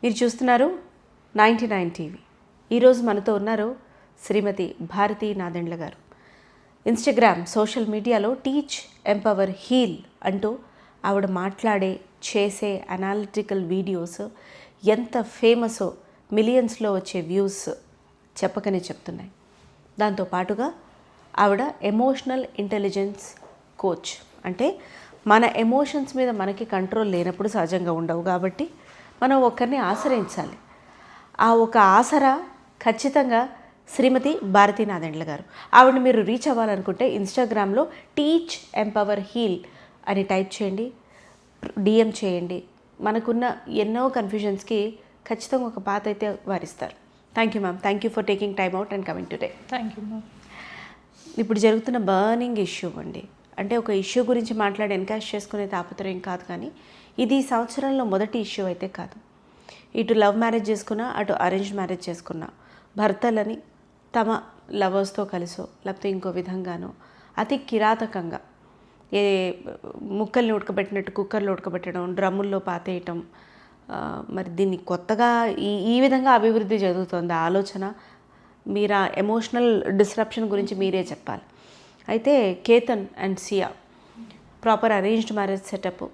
మీరు చూస్తున్నారు 99 టీవీ. ఈరోజు మనతో ఉన్నారు శ్రీమతి భారతీ నాదెండ్ల గారు. ఇన్స్టాగ్రామ్ సోషల్ మీడియాలో టీచ్ ఎంపవర్ హీల్ అంటూ ఆవిడ మాట్లాడే చేసే అనాలిటికల్ వీడియోస్ ఎంత ఫేమసో మిలియన్స్లో వచ్చే వ్యూస్ చెప్పకనే చెప్తున్నాయి. దాంతోపాటుగా ఆవిడ ఎమోషనల్ ఇంటెలిజెన్స్ కోచ్. అంటే మన ఎమోషన్స్ మీద మనకి కంట్రోల్ లేనప్పుడు సహజంగా ఉండవు కాబట్టి మనం ఒకరిని ఆశ్రయించాలి. ఆ ఒక ఆసరా ఖచ్చితంగా శ్రీమతి భారతీ నాదెండ్ల గారు. ఆవిడని మీరు రీచ్ అవ్వాలనుకుంటే ఇన్స్టాగ్రామ్లో టీచ్ ఎంపవర్ హీల్ అని టైప్ చేయండి, డిఎం చేయండి. మనకున్న ఎన్నో కన్ఫ్యూజన్స్కి ఖచ్చితంగా ఒక పాత అయితే వారిస్తారు. Thank you ma'am. Thank you for taking time out and coming today. Thank you ma'am. ఇప్పుడు జరుగుతున్న బర్నింగ్ ఇష్యూ అండి. అంటే ఒక ఇష్యూ గురించి మాట్లాడి ఎన్కాష్ చేసుకునే తాపత్రయం కాదు, కానీ ఇది ఈ సంవత్సరంలో మొదటి ఇష్యూ అయితే కాదు. ఇటు లవ్ మ్యారేజ్ చేసుకున్నా, అటు అరేంజ్ మ్యారేజ్ చేసుకున్నా భర్తలని తమ లవర్స్తో కలిసో లేకపోతే ఇంకో విధంగానో అతి కిరాతకంగా ఏ ముక్కల్ని ఉడకబెట్టినట్టు కుక్కర్లో ఉడకబెట్టడం, డ్రమ్ముల్లో పాతేయటం, మరి దీన్ని కొత్తగా ఈ విధంగా అభివృద్ధి జరుగుతుంది ఆలోచన. మీరు ఆ ఎమోషనల్ డిస్రప్షన్ గురించి మీరే చెప్పాలి. అయితే Ketan and Siya proper arranged marriage setup.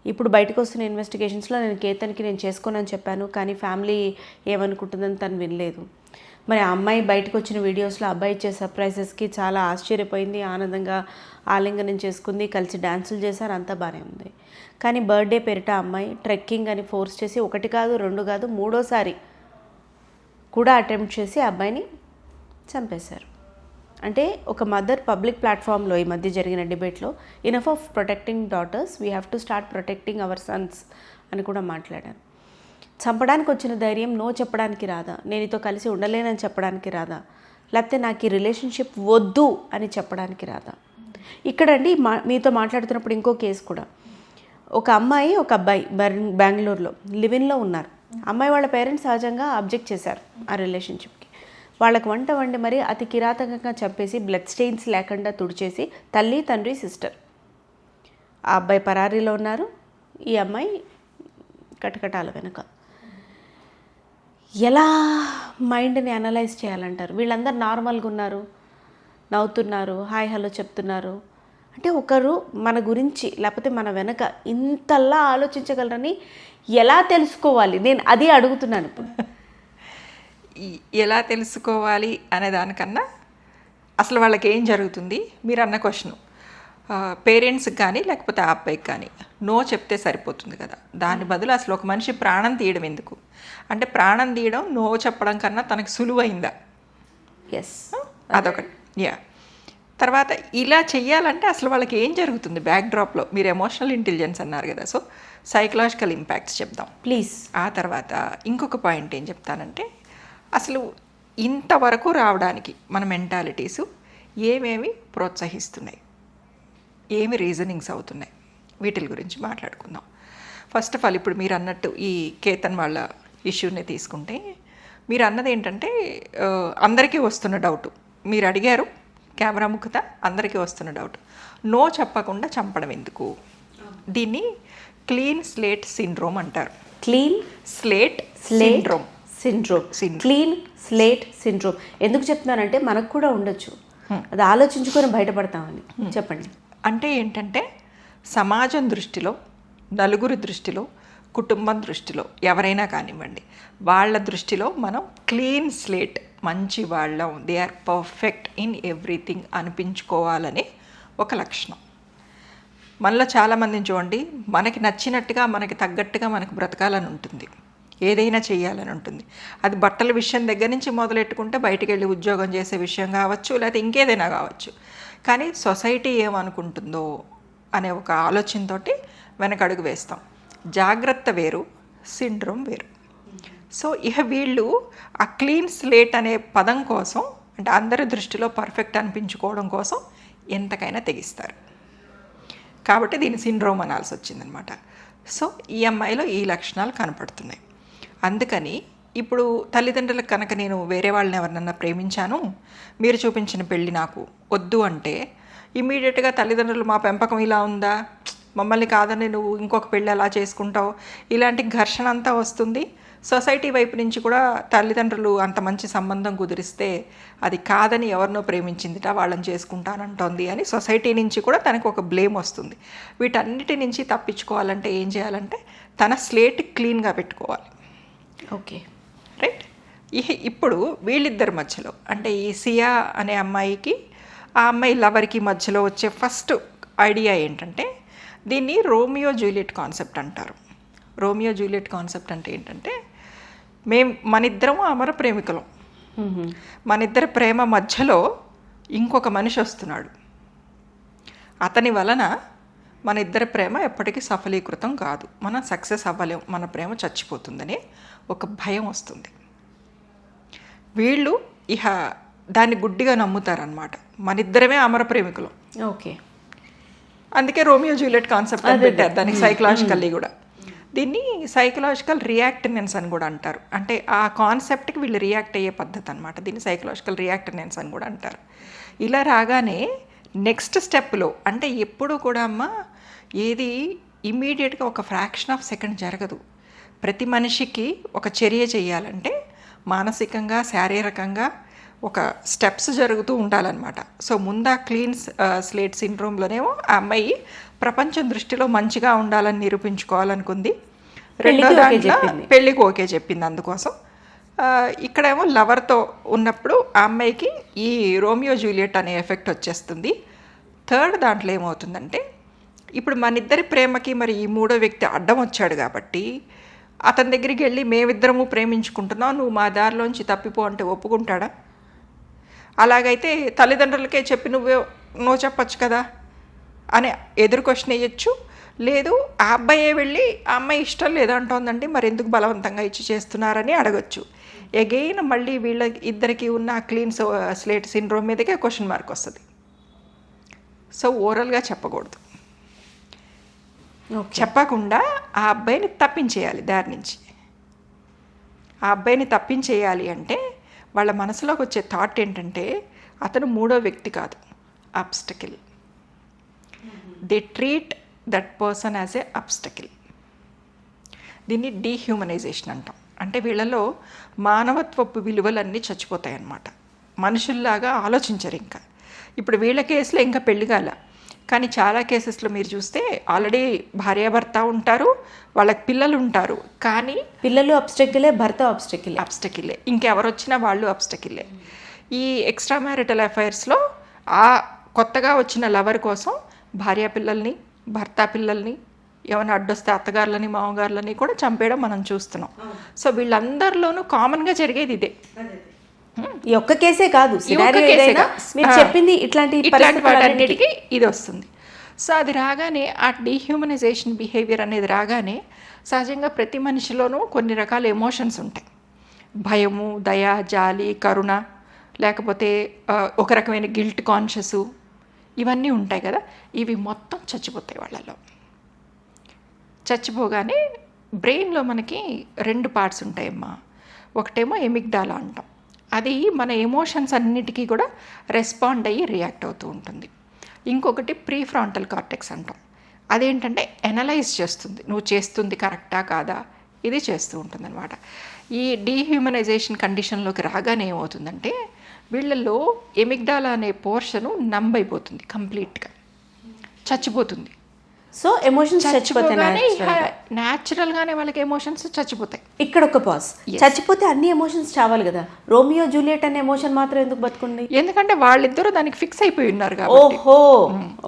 ఇప్పుడు బయటకు వస్తున్న ఇన్వెస్టిగేషన్స్లో నేను కేతన్కి నేను చేసుకోనని చెప్పాను, కానీ ఫ్యామిలీ ఏమనుకుంటుందని తను వినలేదు. మరి ఆ అమ్మాయి బయటకు వచ్చిన వీడియోస్లో అబ్బాయి ఇచ్చే సర్ప్రైజెస్కి చాలా ఆశ్చర్యపోయింది, ఆనందంగా ఆలింగనం చేసుకుంది, కలిసి డ్యాన్సులు చేశారు, అంతా బాగానే ఉంది. కానీ బర్త్డే పేరిట అమ్మాయి ట్రెక్కింగ్ అని ఫోర్స్ చేసి 1 కాదు 2 కాదు 3వ కూడా అటెంప్ట్ చేసి ఆ అబ్బాయిని చంపేశారు. అంటే ఒక మదర్ పబ్లిక్ ప్లాట్ఫామ్లో ఈ మధ్య జరిగిన డిబేట్లో enough of protecting daughters, we have to start protecting hour Sons అని కూడా మాట్లాడారు. చంపడానికి వచ్చిన ధైర్యం నో చెప్పడానికి రాదా? నేను ఇతో కలిసి ఉండలేనని చెప్పడానికి రాదా? లేకపోతే నాకు ఈ రిలేషన్షిప్ వద్దు అని చెప్పడానికి రాదా? ఇక్కడండి మీతో మాట్లాడుతున్నప్పుడు ఇంకో కేసు కూడా, ఒక అమ్మాయి ఒక అబ్బాయి బెంగళూరులో లివిన్లో ఉన్నారు. అమ్మాయి వాళ్ళ పేరెంట్స్ సహజంగా అబ్జెక్ట్ చేశారు ఆ రిలేషన్షిప్కి. వాళ్ళకి వంట వండి మరి అతి కిరాతకంగా చంపేసి బ్లడ్ స్టెయిన్స్ లేకుండా తుడిచేసి తల్లి తండ్రి సిస్టర్. ఆ అబ్బాయి పరారీలో ఉన్నారు, ఈ అమ్మాయి కటకటాల వెనుక. ఎలా మైండ్ని అనలైజ్ చేయాలంటారు? వీళ్ళందరూ నార్మల్గా ఉన్నారు, నవ్వుతున్నారు, హాయ్ హలో చెప్తున్నారు. అంటే ఒకరు మన గురించి లేకపోతే మన వెనక ఇంతలా ఆలోచించగలరని ఎలా తెలుసుకోవాలి? నేను అది అడుగుతున్నాను ఇప్పుడు. ఎలా తెలుసుకోవాలి అనే దానికన్నా అసలు వాళ్ళకి ఏం జరుగుతుంది మీరు అన్న క్వశ్చన్, పేరెంట్స్కి కానీ లేకపోతే ఆ అబ్బాయికి కానీ నో చెప్తే సరిపోతుంది కదా. దాని బదులు అసలు ఒక మనిషి ప్రాణం తీయడం ఎందుకు? అంటే ప్రాణం తీయడం నో చెప్పడం కన్నా తనకు సులువైందా? ఎస్, అదొకటి. తర్వాత ఇలా చెయ్యాలంటే అసలు వాళ్ళకి ఏం జరుగుతుంది బ్యాక్డ్రాప్లో? మీరు ఎమోషనల్ ఇంటెలిజెన్స్ అన్నారు కదా, సో సైకలాజికల్ ఇంపాక్ట్స్ చెప్దాం ప్లీజ్. ఆ తర్వాత ఇంకొక పాయింట్ ఏం చెప్తానంటే, అసలు ఇంతవరకు రావడానికి మన మెంటాలిటీసు ఏమేమి ప్రోత్సహిస్తున్నాయి, ఏమి రీజనింగ్స్ అవుతున్నాయి, వీటి గురించి మాట్లాడుకుందాం. ఫస్ట్ ఆఫ్ ఆల్ ఇప్పుడు మీరు అన్నట్టు ఈ కేతన్ వాళ్ళ ఇష్యూని తీసుకుంటే, మీరు అన్నది ఏంటంటే అందరికీ వస్తున్న డౌటు, మీరు అడిగారు కెమెరా ముఖత అందరికీ వస్తున్న డౌట్, నో చెప్పకుండా చంపడం ఎందుకు? దీన్ని క్లీన్ స్లేట్ సిండ్రోమ్ అంటారు. Clean slate syndrome. Clean slate syndrome ఎందుకు చెప్తున్నానంటే మనకు కూడా ఉండొచ్చు, అది ఆలోచించుకొని బయటపడతామని. చెప్పండి. అంటే ఏంటంటే సమాజం దృష్టిలో, నలుగురి దృష్టిలో, కుటుంబం దృష్టిలో, ఎవరైనా కానివ్వండి, వాళ్ళ దృష్టిలో మనం క్లీన్ స్లేట్, మంచి వాళ్ళం, they are perfect in everything అనిపించుకోవాలని ఒక లక్షణం. మనలో చాలామందిని చూడండి, మనకి నచ్చినట్టుగా మనకి తగ్గట్టుగా మనకు బ్రతకాలని ఉంటుంది, ఏదైనా చేయాలని ఉంటుంది. అది బట్టల విషయం దగ్గర నుంచి మొదలెట్టుకుంటే బయటికి వెళ్ళి ఉద్యోగం చేసే విషయం కావచ్చు, లేకపోతే ఇంకేదైనా కావచ్చు. కానీ సొసైటీ ఏమనుకుంటుందో అనే ఒక ఆలోచనతోటి వెనకడుగు వేస్తాం. జాగ్రత్త వేరు, సిండ్రోమ్ వేరు. సో ఇక వీళ్ళు ఆ క్లీన్ స్లేట్ అనే పదం కోసం, అంటే అందరి దృష్టిలో పర్ఫెక్ట్ అనిపించుకోవడం కోసం ఎంతకైనా తెగిస్తారు. కాబట్టి దీన్ని సిండ్రోమ్ అనాల్సి వచ్చిందనమాట. సో ఈ అమ్మాయిలో ఈ లక్షణాలు కనపడుతున్నాయి. అందుకని ఇప్పుడు తల్లిదండ్రులకు కనుక నేను వేరే వాళ్ళని ఎవరినన్నా ప్రేమించాను, మీరు చూపించిన పెళ్ళి నాకు వద్దు అంటే ఇమీడియట్గా తల్లిదండ్రులు మా పెంపకం ఇలా ఉందా, మమ్మల్ని కాదని నువ్వు ఇంకొక పెళ్ళి ఎలా చేసుకుంటావు, ఇలాంటి ఘర్షణ అంతా వస్తుంది. సొసైటీ వైపు నుంచి కూడా తల్లిదండ్రులు అంత మంచి సంబంధం కుదిరిస్తే అది కాదని ఎవరినో ప్రేమించిందిట వాళ్ళని చేసుకుంటానంటోంది అని సొసైటీ నుంచి కూడా తనకు ఒక బ్లేమ్ వస్తుంది. వీటన్నిటి నుంచి తప్పించుకోవాలంటే ఏం చేయాలంటే తన స్లేట్ క్లీన్గా పెట్టుకోవాలి. Okay, right. ఇప్పుడు వీళ్ళిద్దరి మధ్యలో అంటే ఈ సియా అనే అమ్మాయికి ఆ అమ్మాయి లవర్కి మధ్యలో వచ్చే ఫస్ట్ ఐడియా ఏంటంటే దీన్ని రోమియో జూలియట్ కాన్సెప్ట్ అంటారు. రోమియో జూలియట్ కాన్సెప్ట్ అంటే ఏంటంటే మనిద్దరం అమర ప్రేమికులం, మనిద్దరి ప్రేమ మధ్యలో ఇంకొక మనిషి వస్తున్నాడు, అతని వలన మన ఇద్దరి ప్రేమ ఎప్పటికీ సఫలీకృతం కాదు, మనం సక్సెస్ అవ్వలేం, మన ప్రేమ చచ్చిపోతుందని ఒక భయం వస్తుంది. వీళ్ళు ఇహ దాన్ని గుడ్డిగా నమ్ముతారనమాట, మనిద్దరమే అమర ప్రేమికులం. ఓకే, అందుకే రోమియో జూలియట్ కాన్సెప్ట్ అని పెట్టారు దానికి సైకలాజికల్లీ కూడా. దీన్ని సైకలాజికల్ రియాక్టెనెన్స్ అని కూడా అంటారు. అంటే ఆ కాన్సెప్ట్కి వీళ్ళు రియాక్ట్ అయ్యే పద్ధతి అనమాట. దీన్ని సైకలాజికల్ రియాక్టెనెన్స్ అని కూడా అంటారు. ఇలా రాగానే నెక్స్ట్ స్టెప్లో అంటే ఎప్పుడు కూడా అమ్మ ఏది ఇమ్మీడియట్గా ఒక ఫ్రాక్షన్ ఆఫ్ సెకండ్ జరగదు. ప్రతి మనిషికి ఒక చర్య చేయాలంటే మానసికంగా శారీరకంగా ఒక స్టెప్స్ జరుగుతూ ఉండాలన్నమాట. సో ముందా క్లీన్ స్లేట్ సిండ్రోమ్లోనేమో ఆ అమ్మాయి ప్రపంచం దృష్టిలో మంచిగా ఉండాలని నిరూపించుకోవాలనుకుంది. రెండో దాంట్లో పెళ్ళికి ఓకే చెప్పింది. అందుకోసం ఇక్కడేమో లవర్తో ఉన్నప్పుడు ఆ అమ్మాయికి ఈ రోమియో జూలియట్ అనే ఎఫెక్ట్ వచ్చేస్తుంది. థర్డ్ దాంట్లో ఏమవుతుందంటే ఇప్పుడు మన ఇద్దరి ప్రేమకి మరి ఈ మూడో వ్యక్తి అడ్డం వచ్చాడు కాబట్టి అతని దగ్గరికి వెళ్ళి మేమిద్దరము ప్రేమించుకుంటున్నాం, నువ్వు మా దారిలోంచి తప్పిపో అంటే ఒప్పుకుంటాడా? అలాగైతే తల్లిదండ్రులకే చెప్పి నువ్వు చెప్పచ్చు కదా అని ఎదురు క్వశ్చన్ వేయచ్చు. లేదు ఆ అబ్బాయే వెళ్ళి ఆ అమ్మాయి ఇష్టం లేదంటోందండి మరి ఎందుకు బలవంతంగా ఇచ్చి చేస్తున్నారని అడగచ్చు. ఎగైన్ మళ్ళీ వీళ్ళ ఇద్దరికి ఉన్న క్లీన్ స్లేట్ సిండ్రోమ్ మీదకే క్వశ్చన్ మార్క్ వస్తుంది. సో ఓరల్గా చెప్పకూడదు, చెప్పకుండా ఆ అబ్బాయిని తప్పించేయాలి దారి నుంచి. ఆ అబ్బాయిని తప్పించేయాలి అంటే వాళ్ళ మనసులోకి వచ్చే థాట్ ఏంటంటే అతను మూడో వ్యక్తి కాదు, obstacle. They treat that person as a obstacle. దీన్ని డీహ్యూమనైజేషన్ అంటాం. అంటే వీళ్ళలో మానవత్వపు విలువలన్నీ చచ్చిపోతాయి అన్నమాట. మనుషుల్లాగా ఆలోచించరు ఇంకా. ఇప్పుడు వీళ్ళ కేసులో ఇంకా పెళ్లి కాల, కానీ చాలా కేసెస్లో మీరు చూస్తే ఆల్రెడీ భార్యాభర్త ఉంటారు, వాళ్ళకి పిల్లలు ఉంటారు, కానీ పిల్లలు అబ్స్టకిలే, భర్త అబ్స్టకిలే, ఇంకెవరు వచ్చినా వాళ్ళు అబ్స్టకిలే. ఈ ఎక్స్ట్రా మ్యారిటల్ అఫైర్స్లో ఆ కొత్తగా వచ్చిన లవర్ కోసం భార్య పిల్లల్ని, భర్త పిల్లల్ని, ఏమైనా అడ్డొస్తే అత్తగారులని, మామగారులని కూడా చంపేయడం మనం చూస్తున్నాం. సో వీళ్ళందరిలోనూ కామన్గా జరిగేది ఇదే. ఈ ఒక్క కేసే కాదు, మీరు చెప్పింది ఇట్లాంటి వాటన్నిటికీ ఇది వస్తుంది. సో అది రాగానే ఆ డీహ్యూమనైజేషన్ బిహేవియర్ అనేది రాగానే సహజంగా ప్రతి మనిషిలోనూ కొన్ని రకాల ఎమోషన్స్ ఉంటాయి. భయము, దయ, జాలి, కరుణ, లేకపోతే ఒక రకమైన గిల్ట్ కాన్షియస్, ఇవన్నీ ఉంటాయి కదా. ఇవి మొత్తం చచ్చిపోతాయి వాళ్ళలో. చచ్చిపోగానే బ్రెయిన్లో మనకి 2 పార్ట్స్ ఉంటాయమ్మా. ఒకటేమో ఎమిగ్డాలా అంటాం, అది మన ఎమోషన్స్ అన్నిటికీ కూడా రెస్పాండ్ అయ్యి రియాక్ట్ అవుతూ ఉంటుంది. ఇంకొకటి ప్రీఫ్రాంటల్ కార్టెక్స్ అంటాం, అదేంటంటే ఎనలైజ్ చేస్తుంది, నువ్వు చేస్తుంది కరెక్టా కాదా, ఇది చేస్తూ ఉంటుంది అనమాట. ఈ డీహ్యూమనైజేషన్ కండిషన్లోకి రాగానే ఏమవుతుందంటే వీళ్ళల్లో ఎమిగ్డాలా అనే పోర్షను నంబ్ అయిపోతుంది, కంప్లీట్గా చచ్చిపోతుంది. సో ఎమోషన్స్ చచ్చిపోతాయి, న్యాచురల్గానే వాళ్ళకి ఎమోషన్స్ చచ్చిపోతాయి. ఇక్కడ ఒక పాజ్, చచ్చిపోతే అన్ని ఎమోషన్స్ చావాలి కదా, రోమియో జూలియట్ అనే ఎమోషన్ మాత్రం ఎందుకు బతుకుంది? ఎందుకంటే వాళ్ళిద్దరూ దానికి ఫిక్స్ అయిపోయి ఉన్నారు కాబట్టి. ఓహో,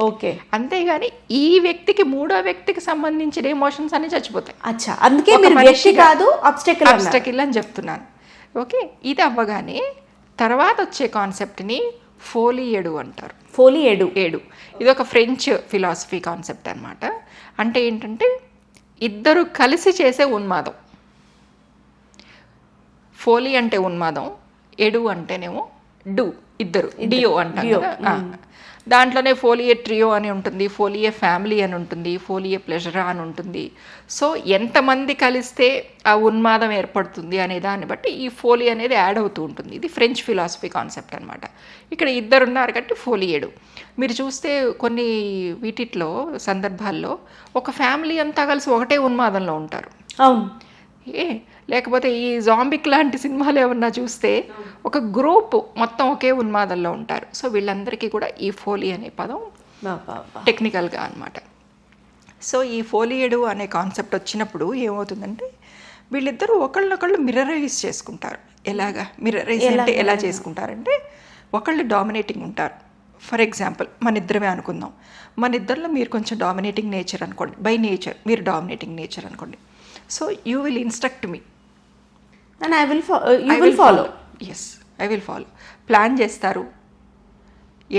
ఓకే. అంతేగాని ఈ వ్యక్తికి మూడో వ్యక్తికి సంబంధించిన ఎమోషన్స్ అన్ని చచ్చిపోతాయి. అచ్చా, అందుకే మీరు వ్యక్తి కాదు అబ్స్టకిల్ అని చెప్తున్నాను. ఓకే, ఇది అవ్వగానే తర్వాత వచ్చే కాన్సెప్ట్ని ఫోలియేడు అంటారు. ఫోలియేడు, ఇది ఒక ఫ్రెంచ్ ఫిలాసఫీ కాన్సెప్ట్ అనమాట. అంటే ఏంటంటే ఇద్దరు కలిసి చేసే ఉన్మాదం. ఫోలి అంటే ఉన్మాదం, ఎడు అంటేనేమో ఇద్దరు డియో అంటారు కదా. దాంట్లోనే ఫోలియే ట్రియో అని ఉంటుంది, ఫోలియే ఫ్యామిలీ అని ఉంటుంది, ఫోలియే ప్లెజరా అని ఉంటుంది. సో ఎంతమంది కలిస్తే ఆ ఉన్మాదం ఏర్పడుతుంది అనే దాన్ని బట్టి ఈ ఫోలి అనేది యాడ్ అవుతూ ఉంటుంది. ఇది ఫ్రెంచ్ ఫిలాసఫీ కాన్సెప్ట్ అనమాట. ఇక్కడ ఇద్దరు ఉన్నారు కాబట్టి ఫోలియేడు. మీరు చూస్తే కొన్ని వీటిలో సందర్భాల్లో ఒక ఫ్యామిలీ అంతా కలిసి ఒకటే ఉన్మాదంలో ఉంటారు. అవును, లేకపోతే ఈ జాంబిక్ లాంటి సినిమాలు ఏమన్నా చూస్తే ఒక గ్రూప్ మొత్తం ఒకే ఉన్మాదంలో ఉంటారు. సో వీళ్ళందరికీ కూడా ఈ ఫోలీ అనే పదం టెక్నికల్గా అన్నమాట. సో ఈ ఫోలియేడు అనే కాన్సెప్ట్ వచ్చినప్పుడు ఏమవుతుందంటే వీళ్ళిద్దరూ ఒకళ్ళనొకళ్ళు మిర్రరైజ్ చేసుకుంటారు. ఎలాగా మిర్రరైజ్ అంటే ఎలా చేసుకుంటారంటే ఒకళ్ళు డామినేటింగ్ ఉంటారు. ఫర్ ఎగ్జాంపుల్ మన ఇద్దరమే అనుకుందాం, మన ఇద్దరిలో మీరు కొంచెం డామినేటింగ్ నేచర్ అనుకోండి, బై నేచర్ మీరు డామినేటింగ్ నేచర్ అనుకోండి. So you will instruct me and I will follow. Yes, I will follow. Plan చేస్తారు.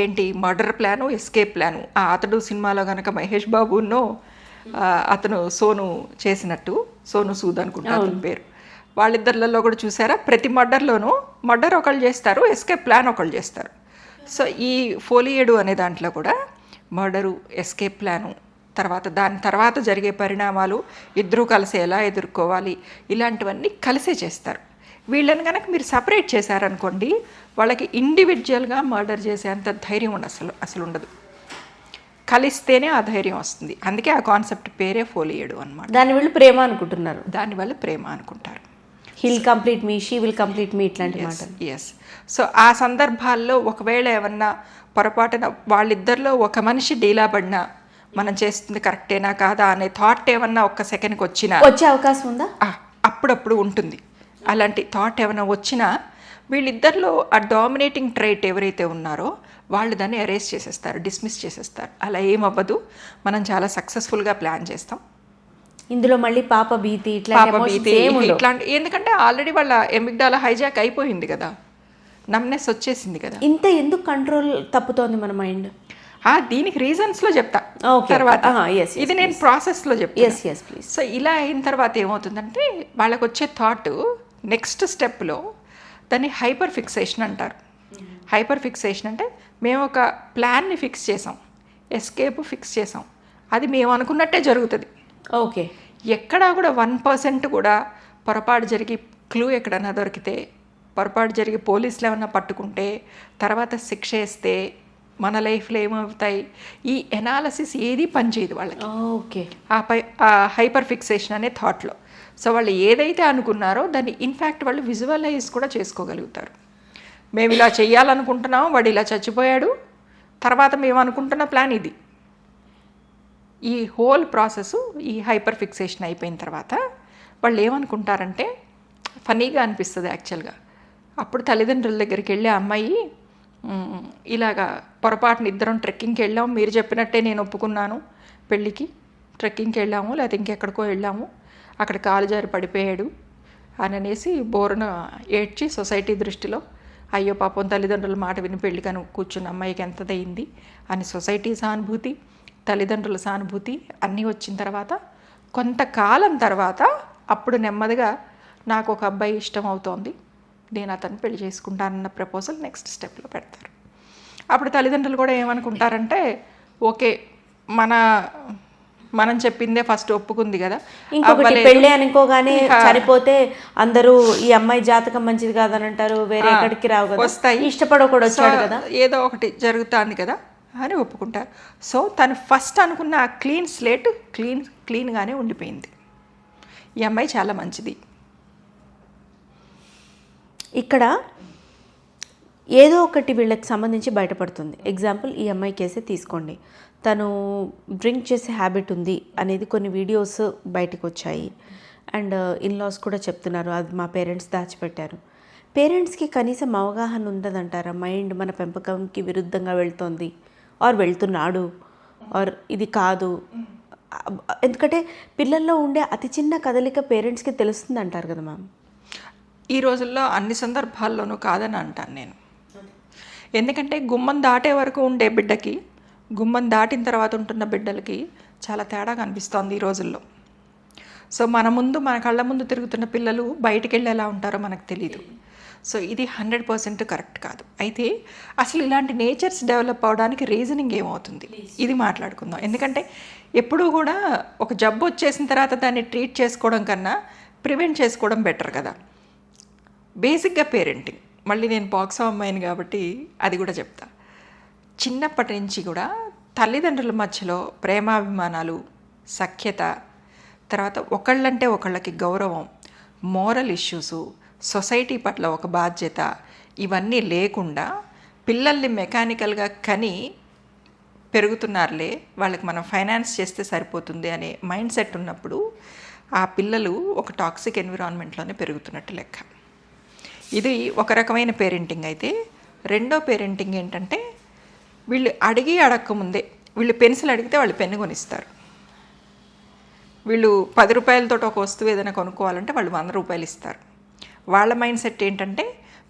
ఏంటి మర్డర్ ప్లాను, ఎస్కేప్ ప్లాను. అతడు సినిమాలో కనుక మహేష్ బాబునో అతను సోను చేసినట్టు, సోను సూద్ అనుకుంటా అతని పేరు, వాళ్ళిద్దరిలో కూడా చూసారా ప్రతి మర్డర్ ఒకళ్ళు చేస్తారు, ఎస్కేప్ ప్లాన్ ఒకళ్ళు చేస్తారు. సో ఈ ఫోలియేడు అనే దాంట్లో కూడా మర్డరు, ఎస్కేప్ ప్లాను, దాని తర్వాత జరిగే పరిణామాలు, ఇద్దరూ కలిసి ఎలా ఎదుర్కోవాలి, ఇలాంటివన్నీ కలిసే చేస్తారు. వీళ్ళని కనుక మీరు సపరేట్ చేశారనుకోండి వాళ్ళకి ఇండివిజువల్గా మర్డర్ చేసేంత ధైర్యం అసలు ఉండదు. కలిస్తేనే ఆ ధైర్యం వస్తుంది. అందుకే ఆ కాన్సెప్ట్ పేరే ఫోలియేడు అనమాట. దానివల్ల ప్రేమ అనుకుంటున్నారు, దానివల్ల ప్రేమ అనుకుంటారు. He'll complete me, she will complete me, ఇట్లాంటి మాటలు. ఎస్. సో ఆ సందర్భాల్లో ఒకవేళ ఏమన్నా పొరపాటున వాళ్ళిద్దరిలో ఒక మనిషి డీలా పడినా మనం చేస్తుంది కరెక్టేనా కాదా అనే థాట్ ఏమన్నా ఒక్క సెకండ్కి వచ్చే అవకాశం ఉందా? అప్పుడప్పుడు ఉంటుంది. అలాంటి థాట్ ఏమైనా వచ్చినా వీళ్ళిద్దరిలో ఆ డామినేటింగ్ ట్రైట్ ఎవరైతే ఉన్నారో వాళ్ళు దాన్ని అరేస్ట్ చేసేస్తారు, డిస్మిస్ చేసేస్తారు. అలా ఏమవ్వదు, మనం చాలా సక్సెస్ఫుల్గా ప్లాన్ చేస్తాం. ఇందులో మళ్ళీ పాప భీతి ఇట్లాంటి, ఎందుకంటే ఆల్రెడీ వాళ్ళ ఎమిగ్డాలా హైజాక్ అయిపోయింది కదా, నమ్నెస్ వచ్చేసింది కదా. ఇంత ఎందుకు కంట్రోల్ తప్పుతోంది మన మైండ్? దీనికి రీజన్స్లో చెప్తా తర్వాత, ఇది నేను ప్రాసెస్లో చెప్తాను. సో ఇలా అయిన తర్వాత ఏమవుతుందంటే వాళ్ళకి వచ్చే థాట్ నెక్స్ట్ స్టెప్లో దాన్ని హైపర్ ఫిక్సేషన్ అంటారు. హైపర్ ఫిక్సేషన్ అంటే మేము ఒక ప్లాన్ని ఫిక్స్ చేసాం, ఎస్కేప్ ఫిక్స్ చేసాం, అది మేము అనుకున్నట్టే జరుగుతుంది. ఓకే, ఎక్కడా కూడా 1% కూడా పొరపాటు జరిగి క్లూ ఎక్కడన్నా దొరికితే, పొరపాటు జరిగి పోలీసులు ఏమన్నా పట్టుకుంటే, తర్వాత శిక్ష వేస్తే మన లైఫ్లో ఏమవుతాయి, ఈ ఎనాలసిస్ ఏది పనిచేయదు వాళ్ళకి. ఓకే, ఆ హైపర్ ఫిక్సేషన్ అనే థాట్లో. సో వాళ్ళు ఏదైతే అనుకున్నారో దాన్ని ఇన్ఫ్యాక్ట్ వాళ్ళు విజువలైజ్ కూడా చేసుకోగలుగుతారు. మేము ఇలా చేయాలనుకుంటున్నాం, వాడు ఇలా చచ్చిపోయాడు, తర్వాత మేము అనుకుంటున్న ప్లాన్ ఇది. ఈ హోల్ ప్రాసెస్ ఈ హైపర్ ఫిక్సేషన్ అయిపోయిన తర్వాత వాళ్ళు ఏమనుకుంటారంటే, ఫనీగా అనిపిస్తుంది యాక్చువల్గా. అప్పుడు తల్లిదండ్రుల దగ్గరికి వెళ్ళి అమ్మాయి ఇలాగా పొరపాటున ఇద్దరం ట్రెక్కింగ్కి వెళ్ళాము, మీరు చెప్పినట్టే నేను ఒప్పుకున్నాను, పెళ్ళికి ట్రెక్కింగ్కి వెళ్ళాము లేకపోతే ఇంకెక్కడికో వెళ్ళాము, అక్కడ కాలు జారి పడిపోయాడు అని అనేసి బోరున ఏడ్చి సొసైటీ దృష్టిలో అయ్యో పాపం తల్లిదండ్రుల మాట విని పెళ్ళి కను కూర్చున్న అమ్మాయికి ఎంతదయింది అని సొసైటీ సానుభూతి, తల్లిదండ్రుల సానుభూతి అన్నీ వచ్చిన తర్వాత కొంతకాలం తర్వాత అప్పుడు నెమ్మదిగా నాకు ఒక అబ్బాయి ఇష్టం అవుతోంది, నేను అతను పెళ్లి చేసుకుంటానన్న ప్రపోజల్ నెక్స్ట్ స్టెప్లో పెడతారు. అప్పుడు తల్లిదండ్రులు కూడా ఏమనుకుంటారంటే, ఓకే మనం చెప్పిందే ఫస్ట్ ఒప్పుకుంది కదా, ఇంకొకటి పెళ్ళి అనుకోగానే చనిపోతే అందరూ ఈ అమ్మాయి జాతకం మంచిది కాదని అంటారు, వేరే ఎక్కడికి రావు కదా, వస్తాయి, ఇష్టపడకూడదు వచ్చాడు కదా, ఏదో ఒకటి జరుగుతుంది కదా అని ఒప్పుకుంటారు. సో తను ఫస్ట్ అనుకున్న ఆ క్లీన్ స్లేట్ క్లీన్గానే ఉండిపోయింది. ఈ అమ్మాయి చాలా మంచిది. ఇక్కడ ఏదో ఒకటి వీళ్ళకి సంబంధించి బయటపడుతుంది. ఎగ్జాంపుల్ ఈ అమ్మాయి కేసే తీసుకోండి, తను డ్రింక్ చేసే హ్యాబిట్ ఉంది అనేది కొన్ని వీడియోస్ బయటకు వచ్చాయి. అండ్ ఇన్లాస్ కూడా చెప్తున్నారు అది మా పేరెంట్స్ దాచిపెట్టారు. పేరెంట్స్కి కనీసం అవగాహన ఉండదంటారా, మైండ్ మన పెంపకంకి విరుద్ధంగా వెళ్తోంది ఆర్ వెళ్తున్నాడు ఆర్ ఇది కాదు? ఎందుకంటే పిల్లల్లో ఉండే అతి చిన్న కదలిక పేరెంట్స్కి తెలుస్తుంది అంటారు కదా మ్యామ్. ఈ రోజుల్లో అన్ని సందర్భాల్లోనూ కాదని అంటాను నేను. ఎందుకంటే గుమ్మం దాటే వరకు ఉండే బిడ్డకి, గుమ్మం దాటిన తర్వాత ఉంటున్న బిడ్డలకి చాలా తేడా కనిపిస్తోంది ఈ రోజుల్లో. సో మన కళ్ళ ముందు తిరుగుతున్న పిల్లలు బయటికి వెళ్ళి ఎలా ఉంటారో మనకు తెలీదు. సో ఇది 100% కరెక్ట్ కాదు. అయితే అసలు ఇలాంటి నేచర్స్ డెవలప్ అవడానికి రీజనింగ్ ఏమవుతుంది, ఇది మాట్లాడుకుందాం. ఎందుకంటే ఎప్పుడూ కూడా ఒక జబ్బు వచ్చేసిన తర్వాత దాన్ని ట్రీట్ చేసుకోవడం కన్నా ప్రివెంట్ చేసుకోవడం బెటర్ కదా. బేసిక్గా పేరెంటింగ్, మళ్ళీ నేను బాక్స్ అమ్మాయిని కాబట్టి అది కూడా చెప్తా. చిన్నప్పటి నుంచి కూడా తల్లిదండ్రుల మధ్యలో ప్రేమాభిమానాలు, సఖ్యత, తర్వాత ఒకళ్ళంటే ఒకళ్ళకి గౌరవం, మోరల్ ఇష్యూసు, సొసైటీ పట్ల ఒక బాధ్యత ఇవన్నీ లేకుండా పిల్లల్ని మెకానికల్గా కని పెరుగుతున్నారులే, వాళ్ళకి మనం ఫైనాన్స్ చేస్తే సరిపోతుంది అనే మైండ్ సెట్ ఉన్నప్పుడు ఆ పిల్లలు ఒక టాక్సిక్ ఎన్విరాన్మెంట్లోనే పెరుగుతున్నట్టు లెక్క. ఇది ఒక రకమైన పేరెంటింగ్. అయితే రెండో పేరెంటింగ్ ఏంటంటే వీళ్ళు అడక్కముందే వీళ్ళు పెన్సిల్ అడిగితే వాళ్ళు పెన్ను కొనిస్తారు. వీళ్ళు 10 రూపాయలతో ఒక వస్తువు ఏదైనా కొనుక్కోవాలంటే వాళ్ళు 100 రూపాయలు ఇస్తారు. వాళ్ళ మైండ్ సెట్ ఏంటంటే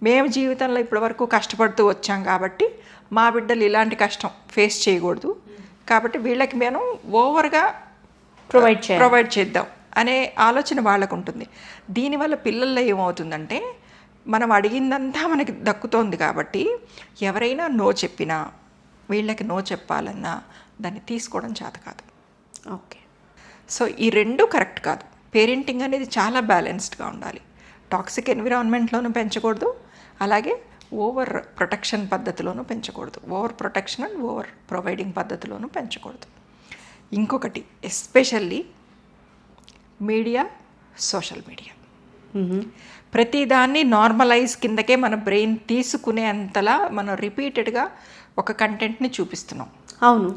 మేము జీవితంలో ఇప్పటివరకు కష్టపడుతూ వచ్చాం కాబట్టి మా బిడ్డలు ఇలాంటి కష్టం ఫేస్ చేయకూడదు, కాబట్టి వీళ్ళకి మేము ఓవర్గా ప్రొవైడ్ చేద్దాం అనే ఆలోచన వాళ్ళకు ఉంటుంది. దీనివల్ల పిల్లల్లో ఏమవుతుందంటే మనం అడిగిందంతా మనకి దక్కుతోంది కాబట్టి ఎవరైనా నో చెప్పినా వీళ్ళకి నో చెప్పాలన్నా దాన్ని తీసుకోవడం చేత కాదు. ఓకే. సో ఈ రెండు కరెక్ట్ కాదు. పేరెంటింగ్ అనేది చాలా బ్యాలెన్స్డ్గా ఉండాలి. టాక్సిక్ ఎన్విరాన్మెంట్లోనూ పెంచకూడదు, అలాగే ఓవర్ ప్రొటెక్షన్ పద్ధతిలోనూ పెంచకూడదు. Over protection and over providing పద్ధతిలోనూ పెంచకూడదు. ఇంకొకటి ఎస్పెషల్లీ మీడియా, సోషల్ మీడియా ప్రతిదాన్ని నార్మలైజ్ కిందకే మన బ్రెయిన్ తీసుకునే అంతలా మనం రిపీటెడ్గా ఒక కంటెంట్ని చూపిస్తున్నాం. అవును.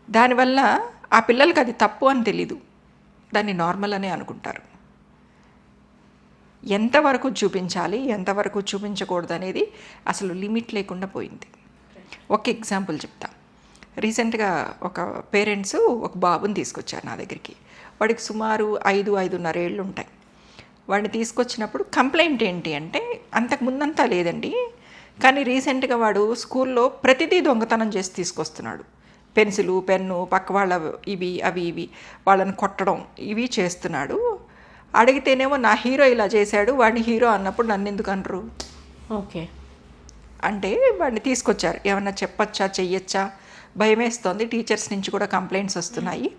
దానివల్ల ఆ పిల్లలకి అది తప్పు అని తెలీదు, దాన్ని నార్మల్ అనే అనుకుంటారు. ఎంతవరకు చూపించాలి, ఎంతవరకు చూపించకూడదు అనేది అసలు లిమిట్ లేకుండా పోయింది. ఒక ఎగ్జాంపుల్ చెప్తా. రీసెంట్గా ఒక పేరెంట్స్ ఒక బాబుని తీసుకొచ్చారు నా దగ్గరికి. వాడికి సుమారు 5-5.5 ఏళ్ళు ఉంటాయి. వాడిని తీసుకొచ్చినప్పుడు కంప్లైంట్ ఏంటి అంటే అంతకుముందంతా లేదండి, కానీ రీసెంట్గా వాడు స్కూల్లో ప్రతిదీ దొంగతనం చేసి తీసుకొస్తున్నాడు. పెన్సిలు, పెన్ను, పక్క వాళ్ళ ఇవి వాళ్ళని కొట్టడం ఇవి చేస్తున్నాడు. అడిగితేనేమో నా హీరో ఇలా చేశాడు, వాడిని హీరో అన్నప్పుడు నన్ను ఎందుకు అనరు? ఓకే. అంటే వాడిని తీసుకొచ్చారు. ఏమన్నా చెప్పచ్చా, చెయ్యొచ్చా, భయమేస్తోంది, టీచర్స్ నుంచి కూడా కంప్లైంట్స్ వస్తున్నాయి,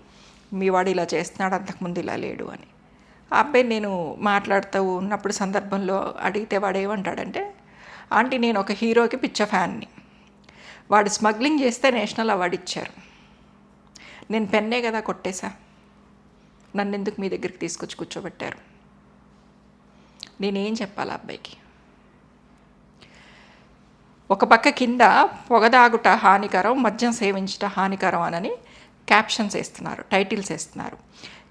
మీ వాడు ఇలా చేస్తున్నాడు, అంతకుముందు ఇలా లేడు అని. ఆ అబ్బాయి నేను మాట్లాడుతూ ఉన్నప్పుడు సందర్భంలో అడిగితే వాడు ఏమంటాడంటే, ఆంటీ నేను ఒక హీరోకి పిచ్చ ఫ్యాన్ని, వాడు స్మగ్లింగ్ చేస్తే నేషనల్ అవార్డు ఇచ్చారు, నేను పెన్నే కదా కొట్టేశా, నన్ను ఎందుకు మీ దగ్గరికి తీసుకొచ్చి కూర్చోబెట్టారు? నేనేం చెప్పాలి అబ్బాయికి? ఒక పక్క కింద పొగదాగుట హానికరం, మద్యం సేవించుట హానికరం అని క్యాప్షన్స్ వేస్తున్నారు, టైటిల్స్ వేస్తున్నారు.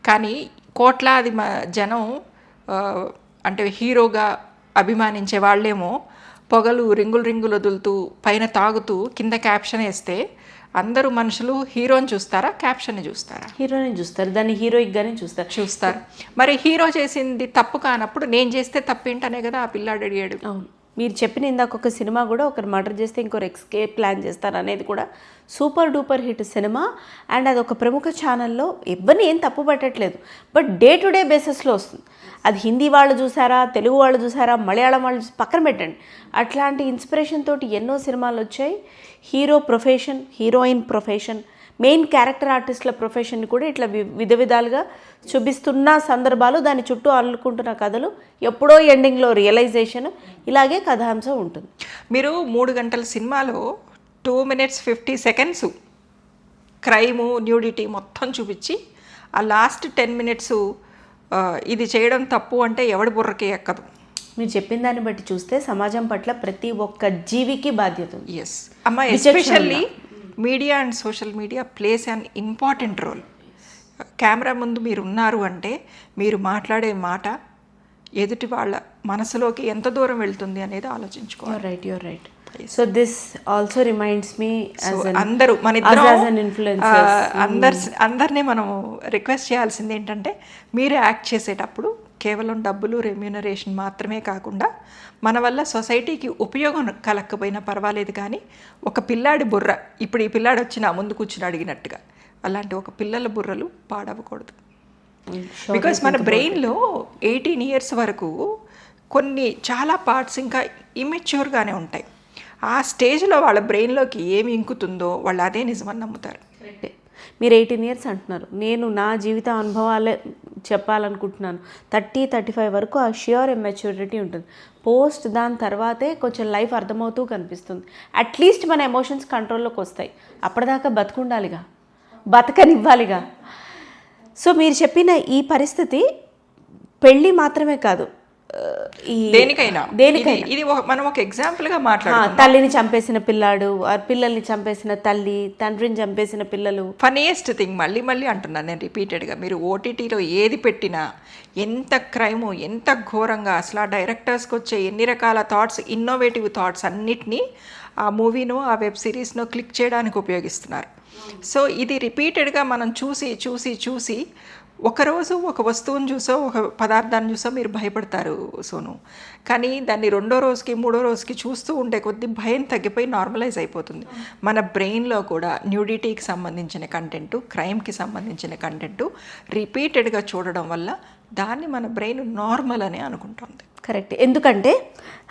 కానీ కోట్లాది జనం అంటే హీరోగా అభిమానించే వాళ్ళేమో పొగలు రింగులు వదులుతూ పైన తాగుతూ కింద క్యాప్షన్ వేస్తే అందరూ మనుషులు హీరోని చూస్తారా, క్యాప్షన్ని చూస్తారా? హీరోని చూస్తారు, దాన్ని హీరోయిక్గానే చూస్తారు. మరి హీరో చేసింది తప్పు కానప్పుడు నేను చేస్తే తప్పేంటనే కదా ఆ పిల్లాడు అడిగాడు. అవును. మీరు చెప్పిన ఇందాక ఒక సినిమా కూడా ఒకరు మర్డర్ చేస్తే ఇంకొకరు ఎస్కేప్ ప్లాన్ చేస్తారు అనేది కూడా super duper hit cinema. And అది ఒక ప్రముఖ ఛానల్లో ఎవరిని ఏం తప్పు పట్టట్లేదు, బట్ డే టు డే బేసిస్లో వస్తుంది. అది హిందీ వాళ్ళు చూసారా, తెలుగు వాళ్ళు చూసారా, మలయాళం వాళ్ళు చూసి పక్కన పెట్టండి. అట్లాంటి ఇన్స్పిరేషన్ తోటి ఎన్నో సినిమాలు వచ్చాయి. Hero profession, heroine profession, main character ఆర్టిస్టుల ప్రొఫెషన్ కూడా ఇట్లా విధాలుగా చూపిస్తున్న సందర్భాలు, దాని చుట్టూ అల్లుకుంటున్న కథలు, ఎప్పుడో ఎండింగ్లో రియలైజేషన్, ఇలాగే కథాంశం ఉంటుంది. మీరు 3 గంటల సినిమాలో 2 minutes 50 seconds క్రైము, న్యూడిటీ మొత్తం చూపించి ఆ లాస్ట్ 10 minutes ఇది చేయడం తప్పు అంటే ఎవడి బుర్రకి ఎక్కదు. మీరు చెప్పిన దాన్ని బట్టి చూస్తే సమాజం పట్ల ప్రతి ఒక్క జీవికి బాధ్యత ఉంది. ఎస్ అమ్మ, especially media and social media plays an important role. Camera ముందు మీరు ఉన్నారు అంటే మీరు మాట్లాడే మాట ఎదుటి వాళ్ళ మనసులోకి ఎంత దూరం వెళ్తుంది అనేది ఆలోచించుకోవాలి. You're right. So this also reminds me అందరూ మన అందరినీ మనం రిక్వెస్ట్ చేయాల్సింది ఏంటంటే, మీరు యాక్ట్ చేసేటప్పుడు కేవలం డబ్బులు, రెమ్యూనరేషన్ మాత్రమే కాకుండా మన వల్ల సొసైటీకి ఉపయోగం కలగకపోయినా పర్వాలేదు, కానీ ఒక పిల్లాడి బుర్ర, ఇప్పుడు ఈ పిల్లాడు వచ్చి నా ముందు కూర్చుని అడిగినట్టుగా అలాంటి ఒక పిల్లల బుర్రలు పాడవకూడదు. బికాస్ మన బ్రెయిన్లో 18 years వరకు కొన్ని చాలా పార్ట్స్ ఇంకా ఇమ్మెచ్యూర్గానే ఉంటాయి. ఆ స్టేజ్లో వాళ్ళ బ్రెయిన్లోకి ఏమి ఇంకుతుందో వాళ్ళు అదే నిజమని నమ్ముతారు. మీరు 18 years అంటున్నారు, నేను నా జీవిత అనుభవాలే చెప్పాలనుకుంటున్నాను. 30-35 వరకు ఆ ష్యూర్ మెచ్యూరిటీ ఉంటుంది. పోస్ట్ దాని తర్వాతే కొంచెం లైఫ్ అర్థమవుతూ కనిపిస్తుంది. అట్లీస్ట్ మన ఎమోషన్స్ కంట్రోల్లోకి వస్తాయి. అప్పటిదాకా బతుకుండాలిగా, బతకనివ్వాలిగా. సో మీరు చెప్పిన ఈ పరిస్థితి పెళ్ళి మాత్రమే కాదు, దేనికైనా దేనికైనా ఇది మనం ఒక ఎగ్జాంపుల్గా మాట్లాడుతాం. తల్లిని చంపేసిన పిల్లాడు, పిల్లల్ని చంపేసిన తల్లి, తండ్రిని చంపేసిన పిల్లలు. ఫనీయెస్ట్ థింగ్ మళ్ళీ మళ్ళీ అంటున్నాను నేను రిపీటెడ్గా, మీరు ఓటీటీలో ఏది పెట్టినా ఎంత క్రైము, ఎంత ఘోరంగా అసలు ఆ డైరెక్టర్స్కి వచ్చే ఎన్ని రకాల థాట్స్, ఇన్నోవేటివ్ థాట్స్ అన్నిటినీ ఆ మూవీనో ఆ వెబ్ సిరీస్నో క్లిక్ చేయడానికి ఉపయోగిస్తున్నారు. సో ఇది రిపీటెడ్గా మనం చూసి చూసి చూసి ఒకరోజు ఒక వస్తువుని చూసో ఒక పదార్థాన్ని చూసో మీరు భయపడతారు సోను, కానీ దాన్ని రెండో రోజుకి మూడో రోజుకి చూస్తూ ఉండే కొద్దీ భయం తగ్గిపోయి నార్మలైజ్ అయిపోతుంది. మన బ్రెయిన్లో కూడా న్యూడిటీకి సంబంధించిన కంటెంటు, క్రైమ్కి సంబంధించిన కంటెంటు రిపీటెడ్గా చూడడం వల్ల దాన్ని మన బ్రెయిన్ నార్మల్ అని అనుకుంటుంది. కరెక్ట్. ఎందుకంటే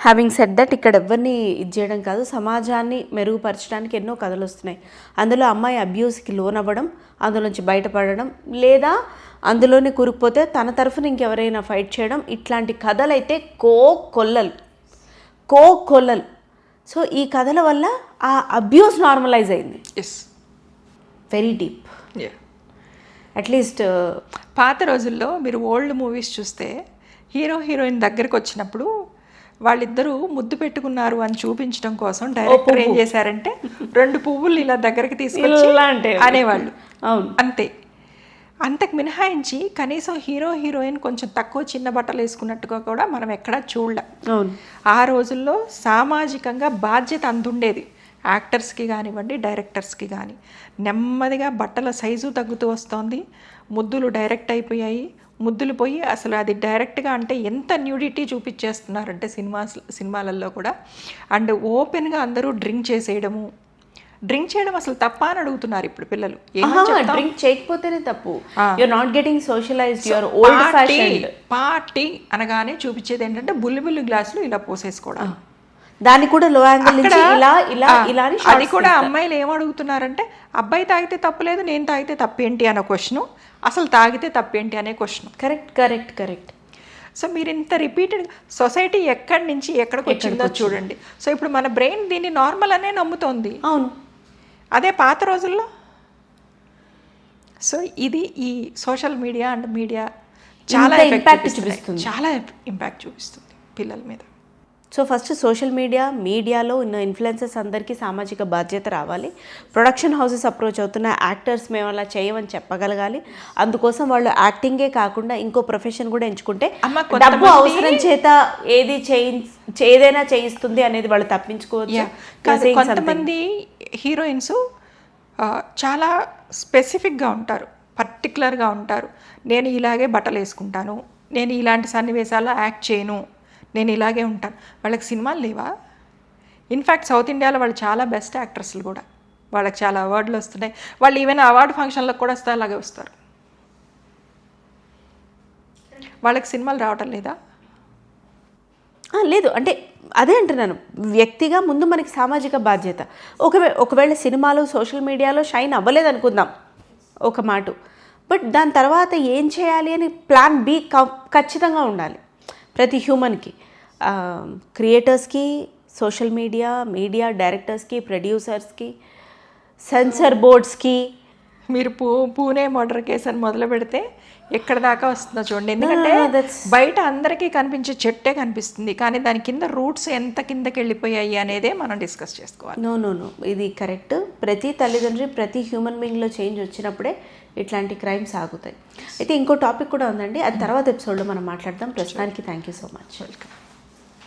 హ్యావింగ్ సెడ్ దట్ ఇక్కడ ఎవరిని ఇది చేయడం కాదు, సమాజాన్ని మెరుగుపరచడానికి ఎన్నో కథలు వస్తున్నాయి. అందులో అమ్మాయి అబ్యూస్కి లోనవ్వడం, అందులోంచి బయటపడడం, లేదా అందులోనే కూరుకుపోతే తన తరఫున ఇంకెవరైనా ఫైట్ చేయడం, ఇట్లాంటి కథలు అయితే కొల్లలు. సో ఈ కథల వల్ల ఆ అబ్యూస్ నార్మలైజ్ అయింది. Yes, very deep. అట్లీస్ట్ పాత రోజుల్లో మీరు ఓల్డ్ మూవీస్ చూస్తే హీరో హీరోయిన్ దగ్గరికి వచ్చినప్పుడు వాళ్ళిద్దరూ ముద్దు పెట్టుకున్నారు అని చూపించడం కోసం డైరెక్టర్ ఏం చేశారంటే 2 పువ్వులు ఇలా దగ్గరికి తీసుకొచ్చి అనేవాళ్ళు. అవును, అంతే. అంతకు మినహాయించి కనీసం హీరో హీరోయిన్ కొంచెం తక్కువ చిన్న బట్టలు వేసుకున్నట్టుగా కూడా మనం ఎక్కడా చూడలేం. అవును, ఆ రోజుల్లో సామాజికంగా బాధ్యత అందుండేది యాక్టర్స్కి కానివ్వండి, డైరెక్టర్స్కి కానీ. నెమ్మదిగా బట్టల సైజు తగ్గుతూ వస్తోంది, ముద్దులు డైరెక్ట్ అయిపోయాయి. ముద్దులు పోయి అసలు అది డైరెక్ట్గా అంటే ఎంత న్యూడిటీ చూపించేస్తున్నారంటే సినిమాలలో కూడా. అండ్ ఓపెన్గా అందరూ డ్రింక్ చేయడం అసలు తప్ప అని అడుగుతున్నారు ఇప్పుడు పిల్లలు. డ్రింక్ చేయకపోతేనే తప్పు. You're not getting socialized, you're old fashioned. Party అనగానే చూపించేది ఏంటంటే బుల్లి గ్లాసులు ఇలా పోసేసుకోవడం, దాన్ని కూడా లో యాంగిల్ నుంచి ఇలా అది కూడా అమ్మాయిలు ఏమడుగుతున్నారంటే అబ్బాయి తాగితే తప్పులేదు, నేను తాగితే తప్పేంటి అనే క్వశ్చను, అసలు తాగితే తప్పేంటి అనే క్వశ్చన్. కరెక్ట్. సో మీరు ఇంత రిపీటెడ్ సొసైటీ ఎక్కడి నుంచి ఎక్కడికి వచ్చిందో చూడండి. సో ఇప్పుడు మన బ్రెయిన్ దీన్ని నార్మల్ అనే నమ్ముతోంది. అవును, అదే పాత రోజుల్లో. సో ఇది ఈ సోషల్ మీడియా అండ్ మీడియా చాలా ఇంపాక్ట్ చూపిస్తుంది పిల్లల మీద. సో ఫస్ట్ సోషల్ మీడియాలో ఉన్న ఇన్ఫ్లుయెన్సర్స్ అందరికీ సామాజిక బాధ్యత రావాలి. ప్రొడక్షన్ హౌసెస్ అప్రోచ్ అవుతున్న యాక్టర్స్ మేము అలా చేయమని చెప్పగలగాలి. అందుకోసం వాళ్ళు యాక్టింగే కాకుండా ఇంకో ప్రొఫెషన్ కూడా ఎంచుకుంటే డబ్బు అవసరం చేత ఏదైనా చేయిస్తుంది అనేది వాళ్ళు తప్పించుకోవచ్చు. కొంతమంది హీరోయిన్స్ చాలా స్పెసిఫిక్గా ఉంటారు, పర్టికులర్గా ఉంటారు. నేను ఇలాగే బట్టలు వేసుకుంటాను, నేను ఇలాంటి సన్నివేశాల్లో యాక్ట్ చేయను, నేను ఇలాగే ఉంటాను. వాళ్ళకి సినిమాలు లేవా? ఇన్ఫ్యాక్ట్ సౌత్ ఇండియాలో వాళ్ళు చాలా బెస్ట్ యాక్టర్స్లు కూడా, వాళ్ళకి చాలా అవార్డులు వస్తున్నాయి. వాళ్ళు ఈవెన్ అవార్డు ఫంక్షన్లకు కూడా అలాగే వస్తారు. వాళ్ళకి సినిమాలు రావటం లేదా? లేదు, అంటే అదే అంటున్నాను, వ్యక్తిగా ముందు మనకి సామాజిక బాధ్యత. ఒకవేళ సినిమాలు సోషల్ మీడియాలో షైన్ అవ్వలేదు అనుకుందాం ఒక మాట, బట్ దాని తర్వాత ఏం చేయాలి అని ప్లాన్ బి ఖచ్చితంగా ఉండాలి ప్రతి హ్యూమన్కి. క్రియేటర్స్కి, సోషల్ మీడియా డైరెక్టర్స్కి, ప్రొడ్యూసర్స్కి, సెన్సర్ బోర్డ్స్కి. మీరు పూణే మర్డర్ కేసు అని మొదలు పెడితే ఎక్కడ దాకా వస్తుందో చూడండి. ఎందుకంటే బయట అందరికీ కనిపించే చెట్టే కనిపిస్తుంది, కానీ దాని కింద రూట్స్ ఎంత కిందకి వెళ్ళిపోయాయి అనేదే మనం డిస్కస్ చేసుకోవాలి. నో, ఇది కరెక్ట్. ప్రతి తల్లిదండ్రి, ప్రతి హ్యూమన్ బీయింగ్లో చేంజ్ వచ్చినప్పుడే ఇట్లాంటి క్రైమ్స్ ఆగుతాయి. అయితే ఇంకో టాపిక్ కూడా ఉందండి, అది తర్వాత ఎపిసోడ్లో మనం మాట్లాడదాం. ప్రస్తుతానికి thank you so much. Welcome.